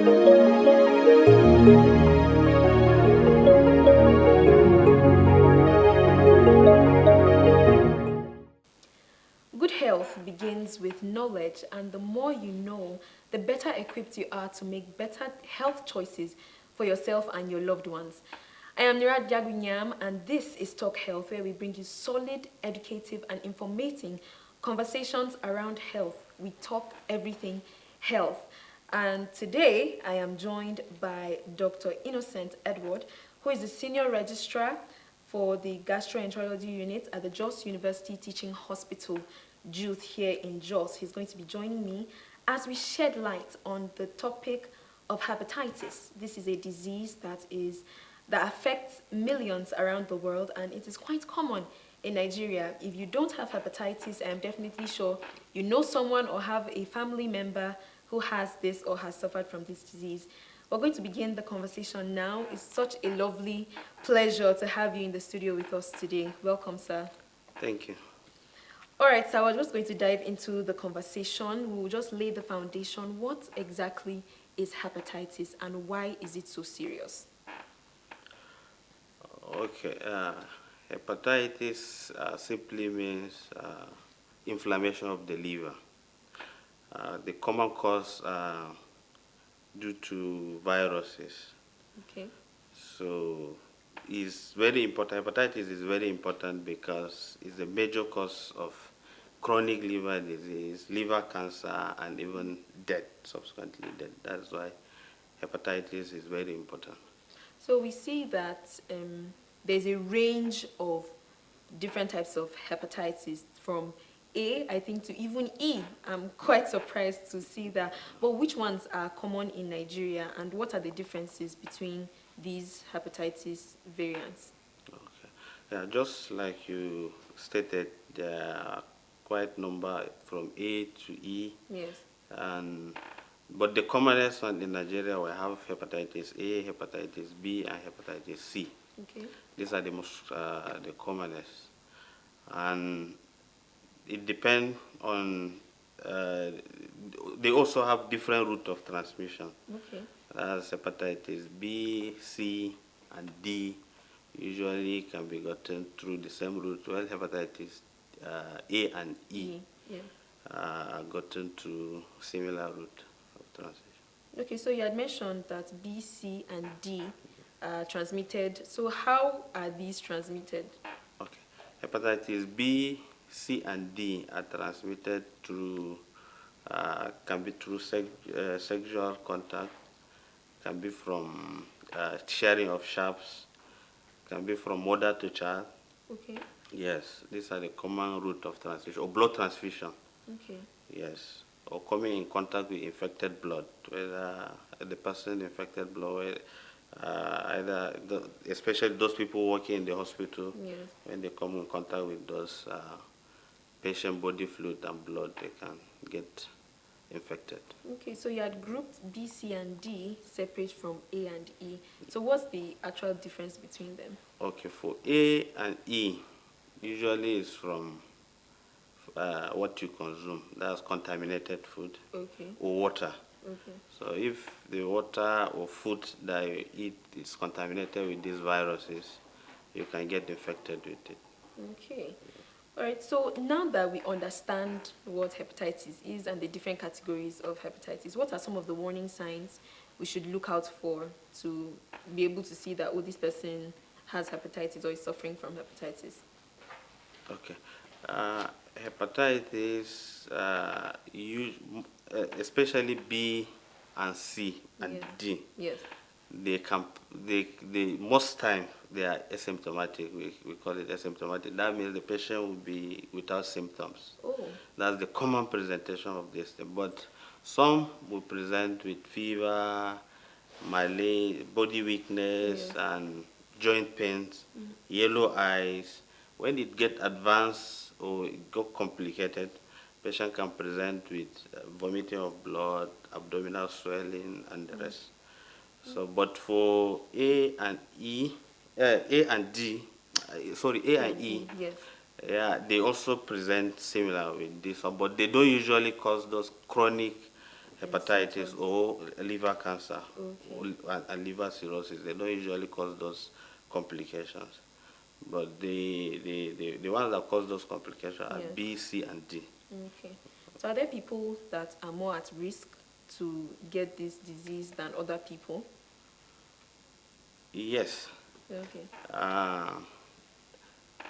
Good health begins with knowledge, and the more you know, the better equipped you are to make better health choices for yourself and your loved ones. I am Nerat-Dagwi, and this is Talk Health, where we bring you solid, educative, and informating conversations around health. We talk everything health. And today, I am joined by Dr. Innocent Edward, who is the Senior Registrar for the Gastroenterology Unit at the Jos University Teaching Hospital, JUTH, here in Jos. He's going to be joining me as we shed light on the topic of hepatitis. This is a disease that affects millions around the world, and it is quite common in Nigeria. If you don't have hepatitis, I am definitely sure you know someone or have a family member who has this or has suffered from this disease. We're going to begin the conversation now. It's such a lovely pleasure to have you in the studio with us today. Welcome, sir. Thank you. All right, so we're just going to dive into the conversation. We'll just lay the foundation. What exactly is hepatitis and why is it so serious? Okay. Hepatitis simply means inflammation of the liver. The common cause due to viruses. Okay. So it's very important. Hepatitis is very important because it's a major cause of chronic liver disease, liver cancer, and even death, subsequently death. That's why hepatitis is very important. So we see that there's a range of different types of hepatitis, from A, I think, to even E. I'm quite surprised to see that. But which ones are common in Nigeria, and what are the differences between these hepatitis variants? Okay. Yeah, just like you stated, there are quite number from A to E. Yes. But the commonest one in Nigeria, we have hepatitis A, hepatitis B, and hepatitis C. Okay. These are the most the commonest, and it depends on. They also have different route of transmission. Okay. As hepatitis B, C, and D usually can be gotten through the same route. While hepatitis A and E yeah. are gotten through similar route of transmission. Okay, so you had mentioned that B, C, and D are transmitted. So how are these transmitted? Okay. Hepatitis B, C, and D are transmitted through, can be through sexual contact, can be from sharing of sharps, can be from mother to child. Okay. Yes, these are the common route of transmission, or blood transfusion. Okay. Yes, or coming in contact with infected blood, whether the person infected blood, especially those people working in the hospital, yes, when they come in contact with those patient body fluid and blood, they can get infected. Okay, so you had grouped B, C, and D separate from A and E. So what's the actual difference between them? Okay, for A and E, usually it's from what you consume. That's contaminated food. Okay. Or water. Okay. So if the water or food that you eat is contaminated with these viruses, you can get infected with it. Okay. All right, so now that we understand what hepatitis is and the different categories of hepatitis, what are some of the warning signs we should look out for to be able to see that, oh, this person has hepatitis or is suffering from hepatitis? Okay. Hepatitis, especially B and C and yes, D, yes, they most time they are asymptomatic. We call it asymptomatic. That means the patient will be without symptoms. Oh. That's the common presentation of this thing. But some will present with fever, malaise, body weakness, yes, and joint pains, yellow eyes. When it gets advanced or it got complicated, patient can present with vomiting of blood, abdominal swelling, and the rest. So, but for A and D, and E, yes, yeah, they also present similar with this one, but they don't usually cause those chronic hepatitis or liver cancer Okay. and liver cirrhosis. They don't usually cause those complications. But the ones that cause those complications are Yes. B, C, and D. Okay. So are there people that are more at risk to get this disease than other people? Yes. Okay. Uh,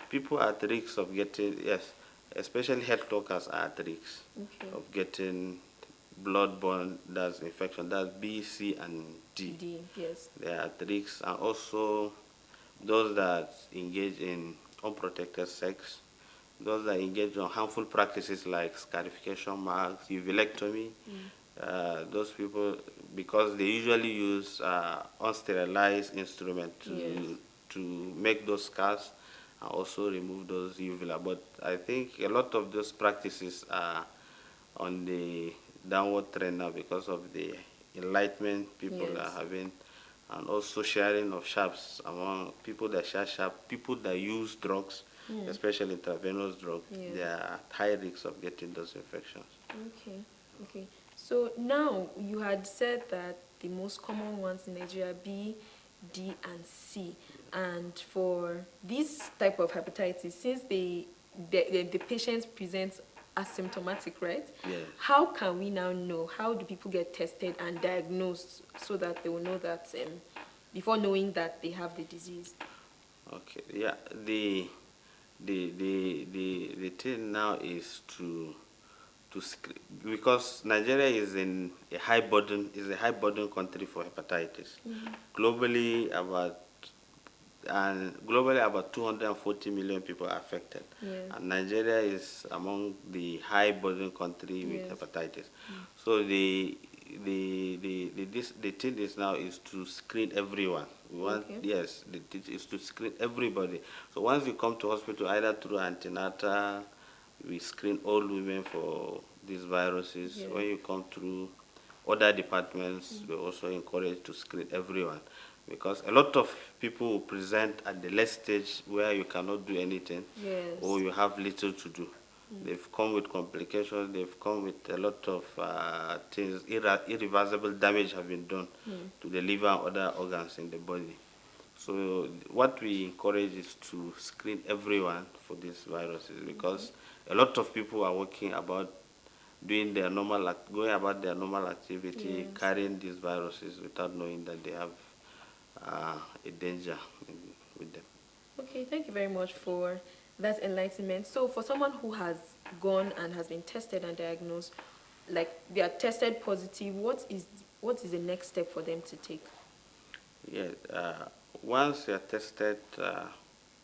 People at risk of getting, yes, especially health workers are at risk Okay. of getting bloodborne, that's infection, that's B, C, and D. D, yes. They are at risk, and also those that engage in unprotected sex, those that engage in harmful practices like scarification marks, uvulectomy, those people, because they usually use unsterilized instrument Yes. to make those scars and also remove those uvula. But I think a lot of those practices are on the downward trend now because of the enlightenment people are Yes. having, and also sharing of sharps among people that share sharp, people that use drugs, especially intravenous drugs. Yes. They are at high risk of getting those infections. Okay. Okay. So now you had said that the most common ones in Nigeria B, D, and C. And for this type of hepatitis, since the patients present asymptomatic, right? Yes. How can we now know? How do people get tested and diagnosed so that they will know that before knowing that they have the disease? Okay. Yeah. The thing now is because Nigeria is in a high burden country for hepatitis. Globally, about 240 million people are affected, Yes. and Nigeria is among the high burden country with Yes. hepatitis. So the thing is now is to screen everyone. We want, Okay. yes, the thing is to screen everybody. So once you come to hospital, either through antenatal, we screen all women for these viruses. Yes. When you come through other departments, we're also encouraged to screen everyone, because a lot of people will present at the late stage where you cannot do anything, Yes. or you have little to do. They've come with complications, they've come with a lot of things, irreversible damage have been done to the liver and other organs in the body. So what we encourage is to screen everyone for these viruses, because a lot of people are working about doing their going about their normal activity, Yes. carrying these viruses without knowing that they have a danger with them. Okay, thank you very much for that enlightenment. So for someone who has gone and has been tested and diagnosed, like they are tested positive, what is the next step for them to take? Yeah, once you are tested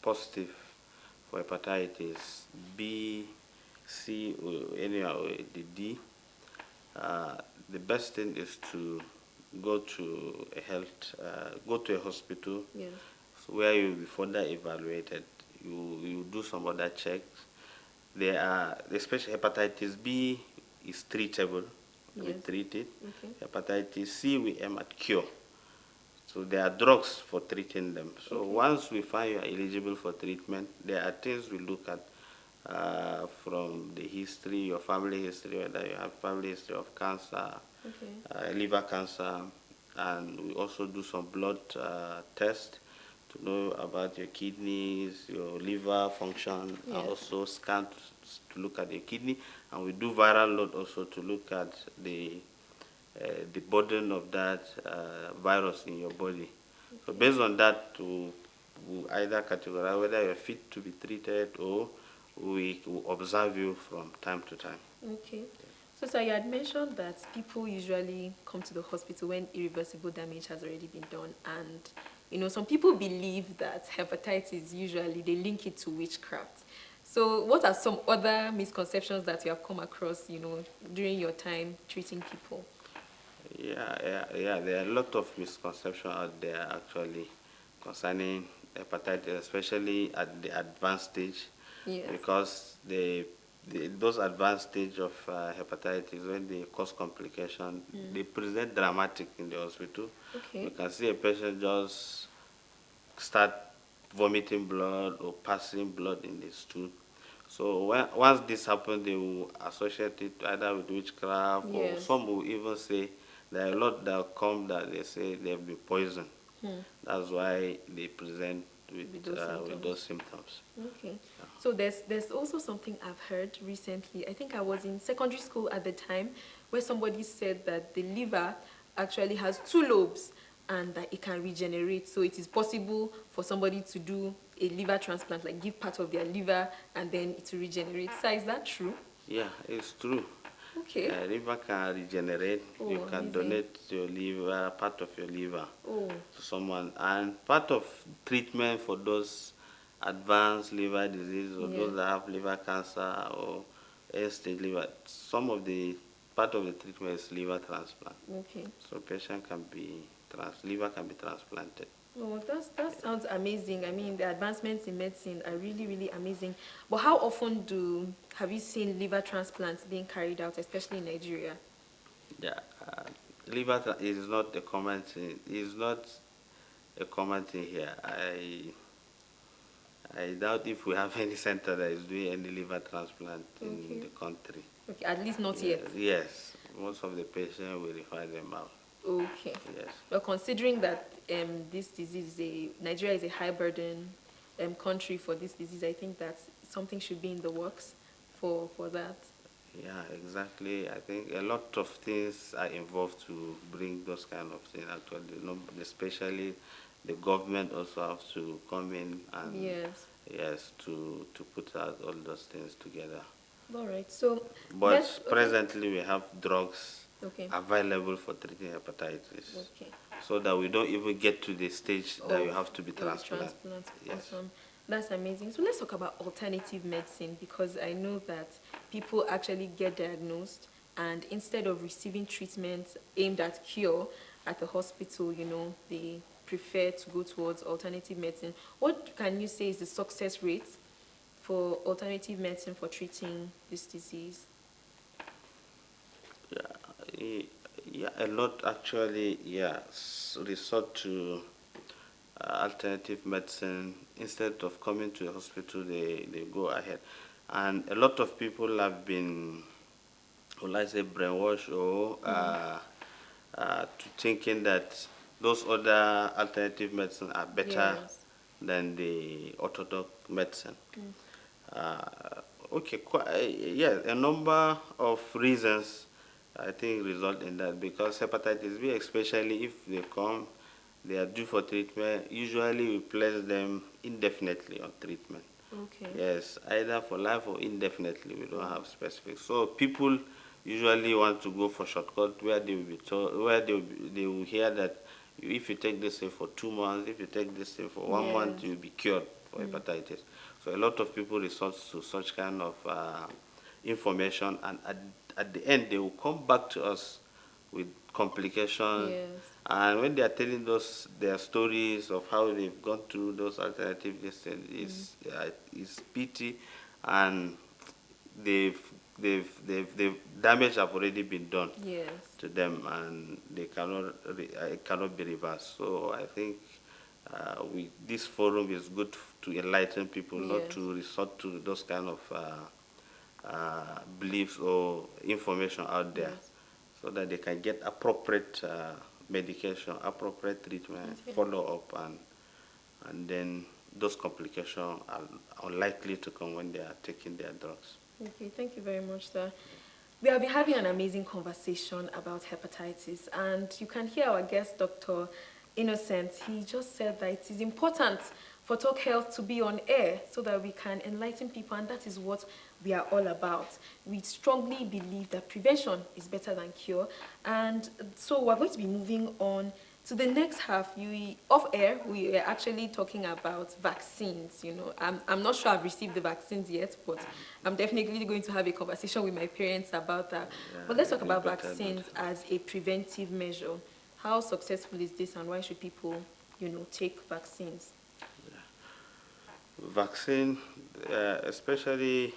positive for hepatitis B, C, or any or the D, the best thing is to go to go to a hospital Yes. where you will be further evaluated. You do some other checks. There are, especially hepatitis B is treatable. We Yes. treat it. Okay. Hepatitis C we aim at cure. So there are drugs for treating them. So Okay. once we find you are eligible for treatment, there are things we look at from the history, your family history, whether you have family history of cancer, Okay. liver cancer, and we also do some blood tests to know about your kidneys, your liver function, Yes. and also scan to look at your kidney, and we do viral load also to look at the burden of that virus in your body. So based on that, we'll either categorize whether you're fit to be treated, or we will observe you from time to time. Okay. So, sir, you had mentioned that people usually come to the hospital when irreversible damage has already been done. And, some people believe that hepatitis, usually they link it to witchcraft. So what are some other misconceptions that you have come across, during your time treating people? Yeah. There are a lot of misconceptions out there actually concerning hepatitis, especially at the advanced stage, Yes. because those advanced stage of hepatitis, when they cause complication, they present dramatic in the hospital. Okay. You can see a patient just start vomiting blood or passing blood in the stool. So once this happens, they will associate it either with witchcraft, or Yes. some will even say there are a lot that come that they say they've been poisoned. That's why they present with those symptoms. Okay. So there's also something I've heard recently. I think I was in secondary school at the time, where somebody said that the liver actually has two lobes and that it can regenerate. So it is possible for somebody to do a liver transplant, like give part of their liver and then it will regenerate. So is that true? Yeah, it's true. Okay. Liver can regenerate. Oh, You can amazing. donate your liver, part of your liver, Oh, to someone. And part of treatment for those advanced liver disease, or yeah. those that have liver cancer or end-stage liver, some of the part of the treatment is liver transplant. Okay. So patient can be liver can be transplanted. Oh, that sounds amazing. I mean, the advancements in medicine are really, really amazing. But how often have you seen liver transplants being carried out, especially in Nigeria? Yeah, is not a common thing. It's not a common thing here. I doubt if we have any center that is doing any liver transplant in Okay. the country. Okay, at least not Yeah, yet. yes, most of the patients will refer them out. Okay. Yes. Well, considering that this disease Nigeria is a high burden country for this disease, I think that something should be in the works for that. Yeah, exactly. I think a lot of things are involved to bring those kind of things. Actually, especially the government also have to come in and Yes. yes, to put out all those things together. All right. So But presently we have drugs Okay. available for treating hepatitis, Okay. so that we don't even get to the stage that you have to be transplanted. Transplant. Yes. Awesome. That's amazing. So let's talk about alternative medicine, because I know that people actually get diagnosed and instead of receiving treatment aimed at cure at the hospital, they prefer to go towards alternative medicine. What can you say is the success rate for alternative medicine for treating this disease? Yeah, a lot actually. Yeah, resort to alternative medicine. Instead of coming to the hospital, they go ahead, and a lot of people have been, will I say, brainwashed, or to thinking that those other alternative medicine are better Yes. than the orthodox medicine. Uh, okay, yeah, a number of reasons I think result in that, because hepatitis B, especially if they come, they are due for treatment. Usually we place them indefinitely on treatment. Okay. Yes, either for life or indefinitely. We don't have specific. So people usually want to go for shortcut where they will be told, where they will hear that if you take this thing for 2 months, if you take this thing for 1 month, Yes. you will be cured for hepatitis. So a lot of people resort to such kind of information, and at the end they will come back to us with complications. Yes. And when they are telling their stories of how they've gone through those alternative distance, is pity, and they've damage have already been done Yes. to them, and they it cannot be reversed. So I think this forum is good to enlighten people, not Yes. to resort to those kind of beliefs or information out there, Yes. so that they can get appropriate medication, appropriate treatment, Okay. follow up, and then those complications are unlikely to come when they are taking their drugs. Okay, thank you very much, sir. We have been having an amazing conversation about hepatitis, and you can hear our guest, Dr. Innocent. He just said that it is important for Talk Health to be on air so that we can enlighten people, and that is what we are all about. We strongly believe that prevention is better than cure, and so we're going to be moving on to the next half. Off air, we are actually talking about vaccines. I'm not sure I've received the vaccines yet, but I'm definitely going to have a conversation with my parents about that. Yeah, But let's talk you about better do vaccines that. as a preventive measure. How successful is this, and why should people, take vaccines? Vaccine, especially,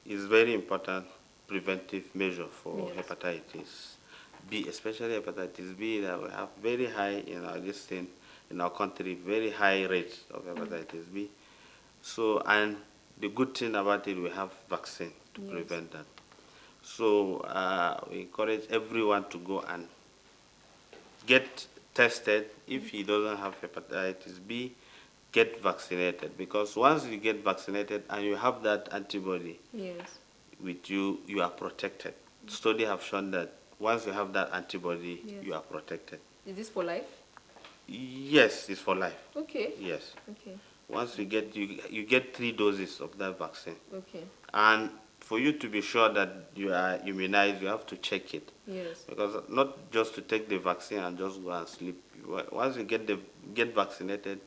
is very important preventive measure for Yes. hepatitis B, especially hepatitis B, that we have very high in our in our country, very high rate of hepatitis B. So, and the good thing about it, we have vaccine to Yes. prevent that. So we encourage everyone to go and get tested. If he doesn't have hepatitis B, get vaccinated, because once you get vaccinated and you have that antibody Yes. with you, you are protected. Studies have shown that once you have that antibody, Yes. you are protected. Is this for life? Yes, it's for life. Okay. Yes. Okay. Once you get you get 3 doses of that vaccine, Okay. and for you to be sure that you are immunized, you have to check it. Yes. Because not just to take the vaccine and just go and sleep. Once you get vaccinated,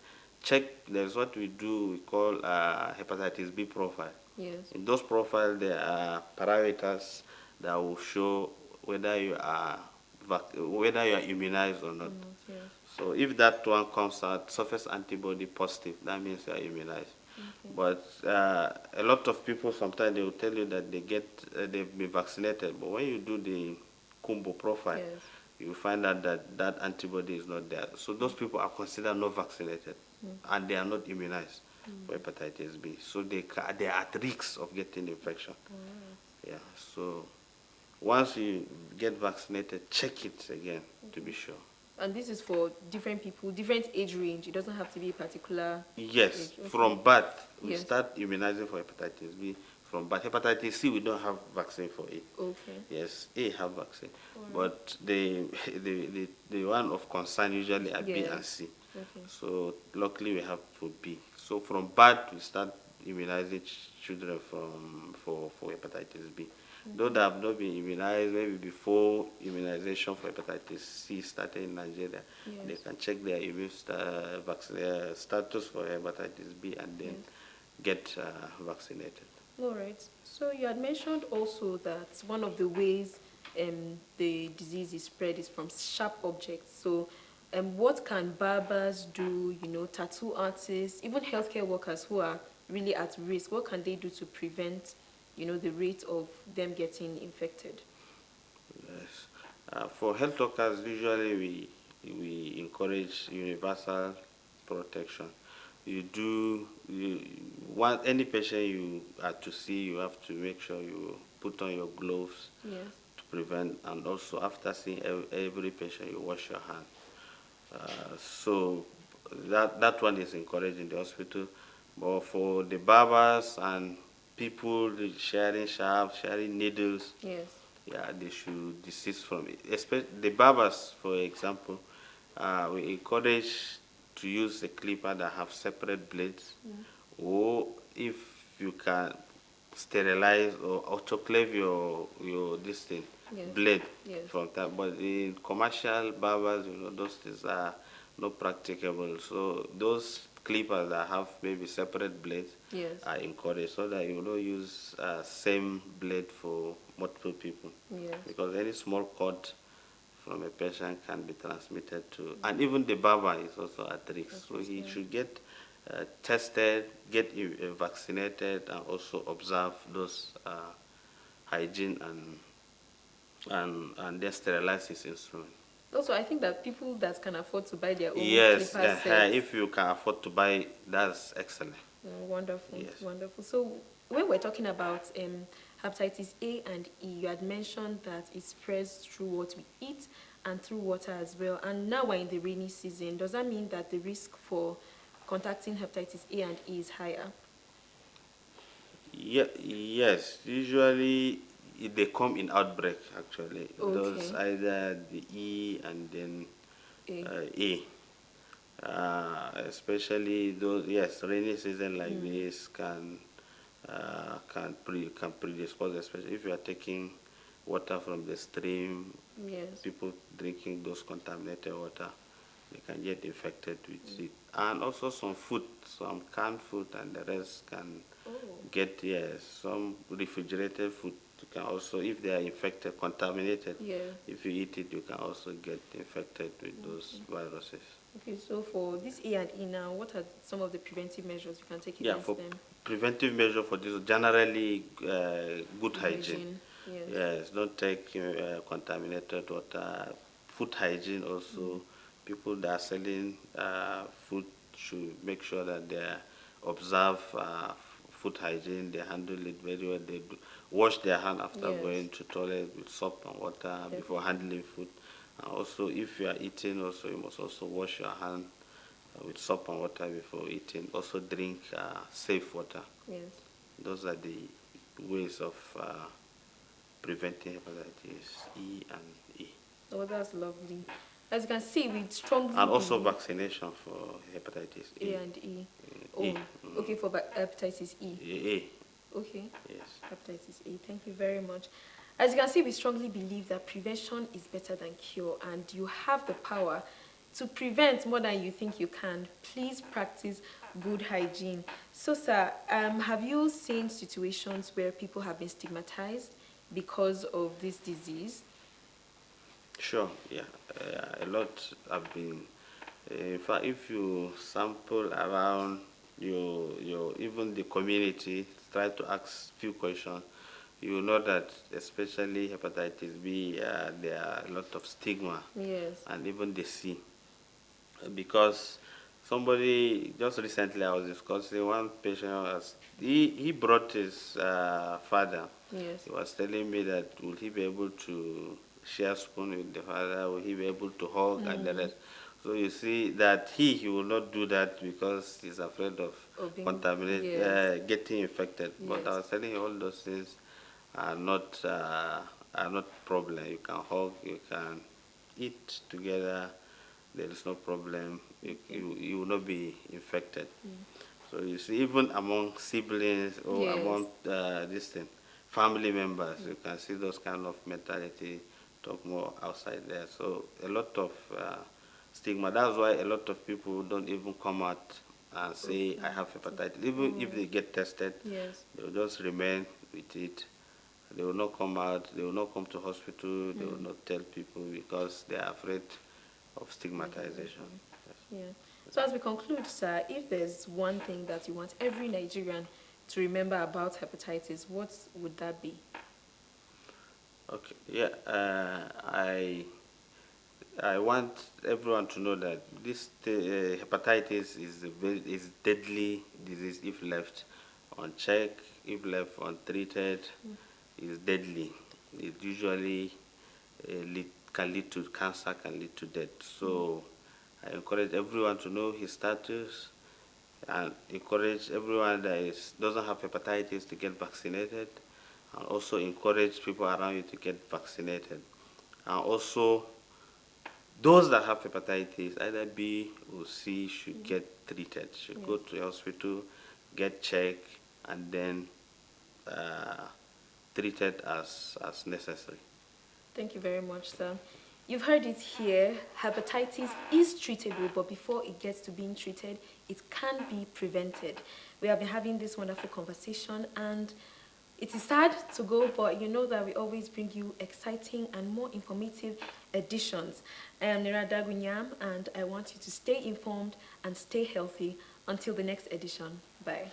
check. There's what we do. We call hepatitis B profile. Yes. In those profiles, there are parameters that will show whether you are immunized or not. Yes. So if that one comes out surface antibody positive, that means you are immunized. Okay. But a lot of people sometimes they will tell you that they've been vaccinated, but when you do the combo profile, Yes. you find out that that antibody is not there. So those people are considered not vaccinated, and they are not immunized for hepatitis B. So they are at risk of getting infection. Yeah. So once you get vaccinated, check it again to be sure. And this is for different people, different age range. It doesn't have to be a particular Yes, age. Okay. from birth we Yes. start immunizing for hepatitis B. From birth, hepatitis C we don't have vaccine for it. Okay. Yes, A have vaccine, but the one of concern usually are B Yes. and C. Okay. So luckily we have for B. So from birth we start immunizing children for hepatitis B. Those that have not been immunized, maybe before immunization for hepatitis C started in Nigeria, Yes. they can check their immune status for hepatitis B and then get vaccinated. All right. So you had mentioned also that one of the ways the disease is spread is from sharp objects. So what can barbers do, tattoo artists, even healthcare workers who are really at risk, what can they do to prevent, the rate of them getting infected? Yes. For health workers, usually we encourage universal protection. Want any patient you are to see, you have to make sure you put on your gloves. Yes. To prevent, and also after seeing every patient, you wash your hand. So that one is encouraged in the hospital. But for the barbers and people sharing sharps, sharing needles, Yes. yeah, they should desist from it. Especially the barbers, for example, we encourage to use a clipper that have separate blades, or if you can sterilize or autoclave your this thing, Yes. blade Yes. from that. But in commercial barbers, those things are not practicable. So those clippers that have maybe separate blades Yes. are encouraged, so that you don't use same blade for multiple people. Yes. Because any small cut from a patient can be transmitted to, and even the barber is also at risk. So he should get tested, get vaccinated, and also observe those hygiene and then sterilize his instrument. Also, I think that people that can afford to buy their own Yes, clipper sets. if you can afford to buy, that's excellent. Wonderful, Yes. wonderful. So when we're talking about hepatitis A and E, you had mentioned that it spreads through what we eat and through water as well. And now we're in the rainy season. Does that mean that the risk for contacting hepatitis A and E is higher? Yes, usually they come in outbreak actually. Okay. Those either the E and then A. Especially those, yes, rainy season like this can predispose, especially if you are taking water from the stream. Yes. People drinking those contaminated water, they can get infected with it. And also some food, some canned food and the rest can get, yes, some refrigerated food. You can also, if they are infected, contaminated, if you eat it, you can also get infected with those viruses. Okay, so for this A and E now, what are some of the preventive measures you can take against for them? preventive measure for this, generally good hygiene. Yes, don't take contaminated water. Food hygiene also. People that are selling food should make sure that they observe food hygiene. They handle it very well. They wash their hand after Yes. going to toilet with soap and water before Definitely. handling food. And also, if you are eating, also you must also wash your hand with soap and water before eating. Also, drink safe water. Yes. Those are the ways of preventing hepatitis E and E. Oh, that's lovely. As you can see, we strongly And also believe vaccination for hepatitis A E. and E. Oh, E. okay, for hepatitis E. A. Okay, Yes. hepatitis A. Thank you very much. As you can see, we strongly believe that prevention is better than cure, and you have the power to prevent more than you think you can. Please practice good hygiene. So, sir, have you seen situations where people have been stigmatized because of this disease? Sure, yeah. A lot have been. In fact, if you sample around your even the community, try to ask few questions, you will know that especially hepatitis B, there are a lot of stigma, Yes. and even the C, because somebody just recently I was discussing one patient was he brought his father. Yes. He was telling me that will he be able to share spoon with the father, will he be able to hug and the rest. So you see that he will not do that because he's afraid of Of being, contaminate, yes. getting infected. But I Yes. was telling him all those things are not problem. You can hug, you can eat together. There is no problem. You will not be infected. So you see, even among siblings or Yes. among this thing, family members, you can see those kind of mentality talk more outside there. So a lot of stigma. That's why a lot of people don't even come out and say, I have hepatitis. Even if they get tested, Yes. they will just remain with it. They will not come out, they will not come to hospital, they will not tell people because they are afraid of stigmatization. Yes. Yeah. So as we conclude, sir, if there's one thing that you want every Nigerian to remember about hepatitis, what would that be? Okay. Yeah. I want everyone to know that this hepatitis is deadly disease if left unchecked, if left untreated, is deadly. It usually can lead to cancer, can lead to death. So I encourage everyone to know his status and encourage everyone that doesn't have hepatitis to get vaccinated, and also encourage people around you to get vaccinated. And also those that have hepatitis, either B or C, should get treated, should go to the hospital, get checked, and then treated as necessary. Thank you very much, sir. You've heard it here. Hepatitis is treatable, but before it gets to being treated, it can be prevented. We have been having this wonderful conversation, and it is sad to go, but you know that we always bring you exciting and more informative editions. I am Nerat-Dagwi, and I want you to stay informed and stay healthy until the next edition. Bye.